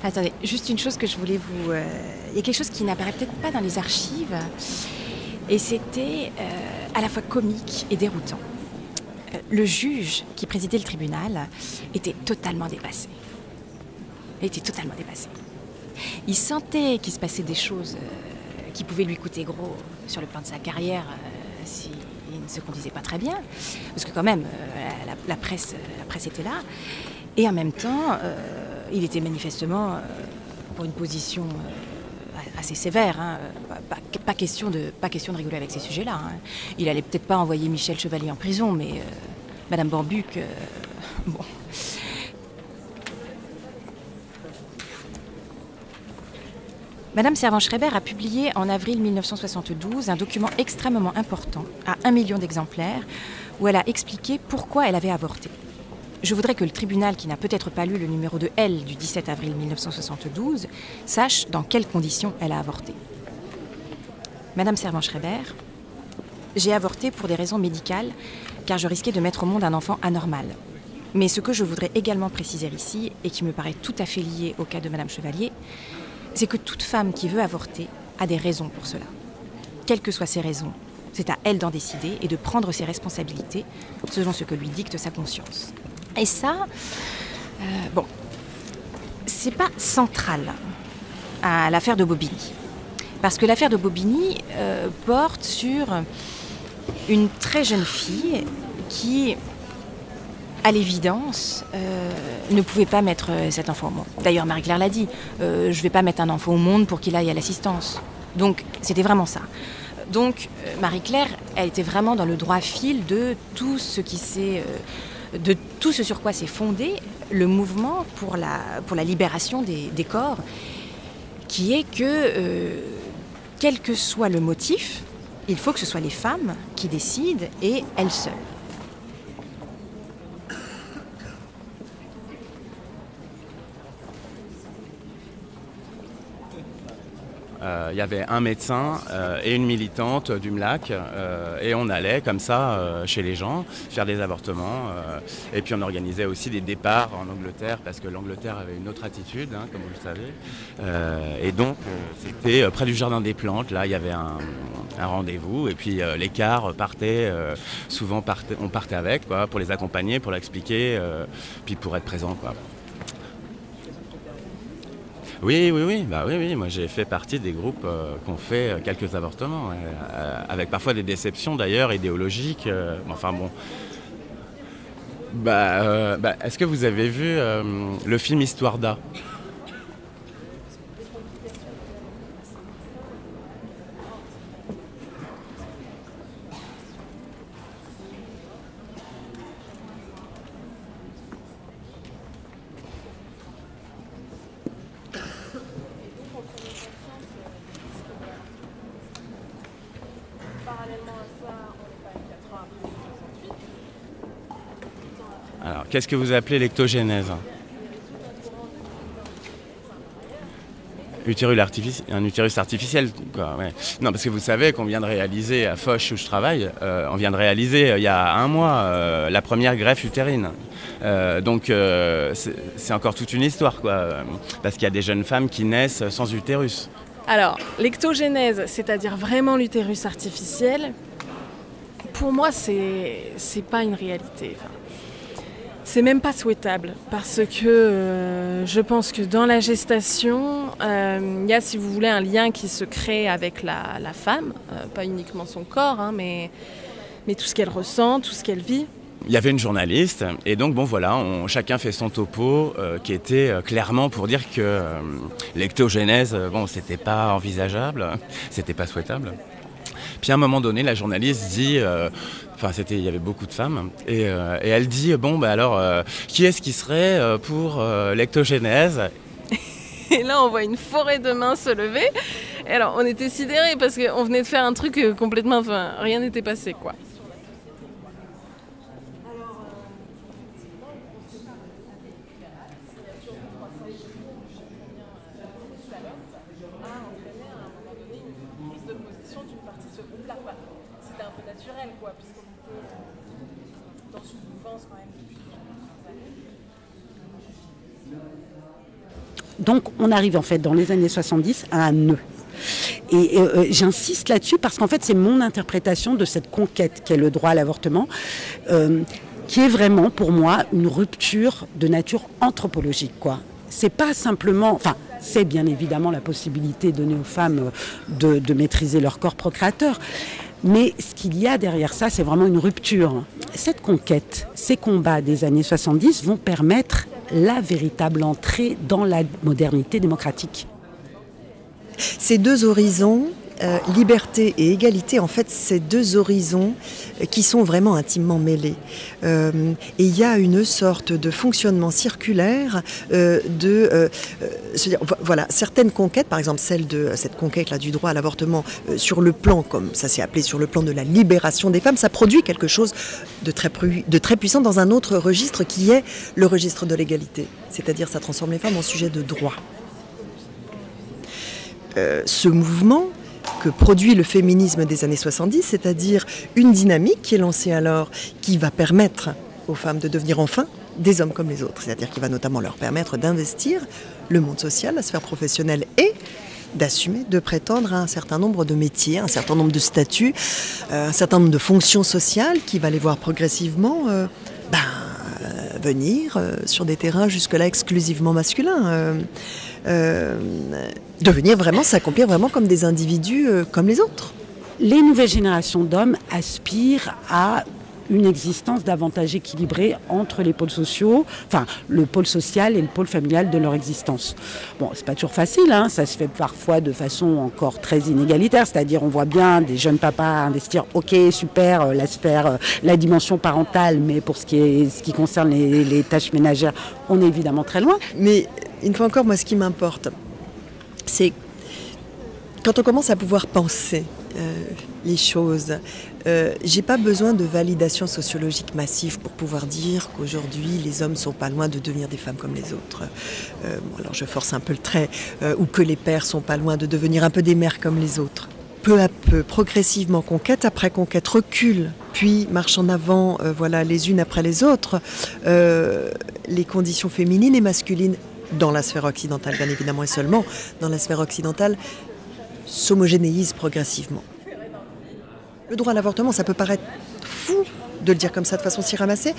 Attendez, juste une chose que je voulais vous... Il y a quelque chose qui n'apparaît peut-être pas dans les archives, et c'était à la fois comique et déroutant. Le juge qui présidait le tribunal était totalement dépassé. Il était totalement dépassé. Il sentait qu'il se passait des choses qui pouvaient lui coûter gros sur le plan de sa carrière s'il ne se conduisait pas très bien. Parce que quand même, la presse était là. Et en même temps, il était manifestement pour une position assez sévère. Hein. Pas question de rigoler avec ces sujets-là. Hein. Il allait peut-être pas envoyer Michel Chevalier en prison, mais Madame Borbuc, bon... Madame Servan-Schreiber a publié en avril 1972 un document extrêmement important, à 1 million d'exemplaires, où elle a expliqué pourquoi elle avait avorté. Je voudrais que le tribunal, qui n'a peut-être pas lu le numéro de L du 17 avril 1972, sache dans quelles conditions elle a avorté. Madame Servan-Schreiber, j'ai avorté pour des raisons médicales, car je risquais de mettre au monde un enfant anormal. Mais ce que je voudrais également préciser ici, et qui me paraît tout à fait lié au cas de Madame Chevalier, c'est que toute femme qui veut avorter a des raisons pour cela. Quelles que soient ces raisons, c'est à elle d'en décider et de prendre ses responsabilités selon ce que lui dicte sa conscience. Et ça, bon, c'est pas central à l'affaire de Bobigny. Parce que l'affaire de Bobigny porte sur une très jeune fille qui, à l'évidence, ne pouvait pas mettre cet enfant au monde. D'ailleurs, Marie-Claire l'a dit, je ne vais pas mettre un enfant au monde pour qu'il aille à l'assistance. Donc, c'était vraiment ça. Donc, Marie-Claire, elle était vraiment dans le droit fil de tout ce qui s'est... de tout ce sur quoi s'est fondé le mouvement pour la libération des corps, qui est que, quel que soit le motif, il faut que ce soit les femmes qui décident et elles seules. Il y avait un médecin et une militante du MLAC et on allait comme ça chez les gens faire des avortements et puis on organisait aussi des départs en Angleterre parce que l'Angleterre avait une autre attitude, hein, comme vous le savez, et donc c'était près du Jardin des Plantes. Là il y avait un rendez-vous et puis les cars partaient, souvent on partait avec quoi, pour les accompagner, pour l'expliquer, puis pour être présent quoi. Oui, moi j'ai fait partie des groupes qui ont fait quelques avortements, avec parfois des déceptions d'ailleurs idéologiques, enfin bon. Est-ce que vous avez vu le film Histoire d'A ? Alors, qu'est-ce que vous appelez l'ectogénèse ? Un utérus artificiel, quoi, ouais. Non, parce que vous savez qu'on vient de réaliser, à Foch où je travaille, on vient de réaliser il y a 1 mois la première greffe utérine. Donc c'est encore toute une histoire, quoi, parce qu'il y a des jeunes femmes qui naissent sans utérus. Alors, l'ectogénèse, c'est-à-dire vraiment l'utérus artificiel, pour moi, c'est pas une réalité. Enfin, c'est même pas souhaitable parce que je pense que dans la gestation, il y a, si vous voulez, un lien qui se crée avec la femme, pas uniquement son corps, hein, mais tout ce qu'elle ressent, tout ce qu'elle vit. Il y avait une journaliste et donc bon voilà, chacun fait son topo qui était clairement pour dire que l'ectogénèse, bon c'était pas envisageable, c'était pas souhaitable. Puis à un moment donné, la journaliste dit, il y avait beaucoup de femmes, et elle dit, qui est-ce qui serait pour l'ectogénèse ? Et là, on voit une forêt de mains se lever. Et alors, on était sidérés parce qu'on venait de faire un truc complètement... Enfin, rien n'était passé, quoi. C'était un peu naturel, quoi, puisqu'on était dans une mouvance quand même depuis plusieurs années. Donc on arrive en fait dans les années 70 à un nœud. Et j'insiste là-dessus parce qu'en fait c'est mon interprétation de cette conquête qu'est le droit à l'avortement, qui est vraiment pour moi une rupture de nature anthropologique, quoi. C'est pas simplement, enfin c'est bien évidemment la possibilité donnée aux femmes de maîtriser leur corps procréateur, mais ce qu'il y a derrière ça, c'est vraiment une rupture. Cette conquête, ces combats des années 70 vont permettre la véritable entrée dans la modernité démocratique. Ces deux horizons, liberté et égalité, en fait, c'est deux horizons qui sont vraiment intimement mêlés. Et il y a une sorte de fonctionnement circulaire voilà, certaines conquêtes, par exemple celle de cette conquête-là du droit à l'avortement, sur le plan, comme ça s'est appelé, sur le plan de la libération des femmes, ça produit quelque chose de très puissant dans un autre registre qui est le registre de l'égalité. C'est-à-dire ça transforme les femmes en sujet de droit. Ce mouvement que produit le féminisme des années 70, c'est-à-dire une dynamique qui est lancée alors, qui va permettre aux femmes de devenir enfin des hommes comme les autres, c'est-à-dire qui va notamment leur permettre d'investir le monde social, la sphère professionnelle et d'assumer, de prétendre à un certain nombre de métiers, un certain nombre de statuts, un certain nombre de fonctions sociales qui va les voir progressivement venir sur des terrains jusque-là exclusivement masculins. Devenir vraiment, s'accomplir vraiment comme des individus comme les autres. Les nouvelles générations d'hommes aspirent à une existence davantage équilibrée entre les pôles sociaux, enfin le pôle social et le pôle familial de leur existence. Bon, c'est pas toujours facile, hein, ça se fait parfois de façon encore très inégalitaire, c'est-à-dire on voit bien des jeunes papas investir, ok, super, la sphère, la dimension parentale, mais pour ce qui concerne les tâches ménagères, on est évidemment très loin. Mais une fois encore, moi ce qui m'importe, c'est quand on commence à pouvoir penser les choses, j'ai pas besoin de validation sociologique massive pour pouvoir dire qu'aujourd'hui les hommes sont pas loin de devenir des femmes comme les autres. Alors je force un peu le trait, ou que les pères sont pas loin de devenir un peu des mères comme les autres. Peu à peu, progressivement, conquête après conquête, recule, puis marche en avant, voilà, les unes après les autres, les conditions féminines et masculines dans la sphère occidentale, bien évidemment, et seulement dans la sphère occidentale, s'homogénéisent progressivement. Le droit à l'avortement, ça peut paraître fou de le dire comme ça de façon si ramassée,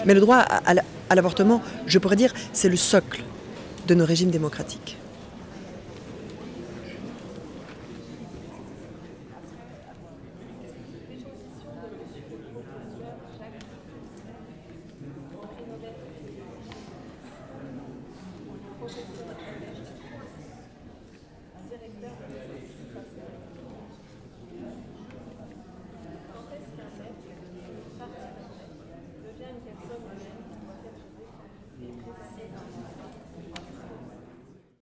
mais le droit à l'avortement, je pourrais dire, c'est le socle de nos régimes démocratiques.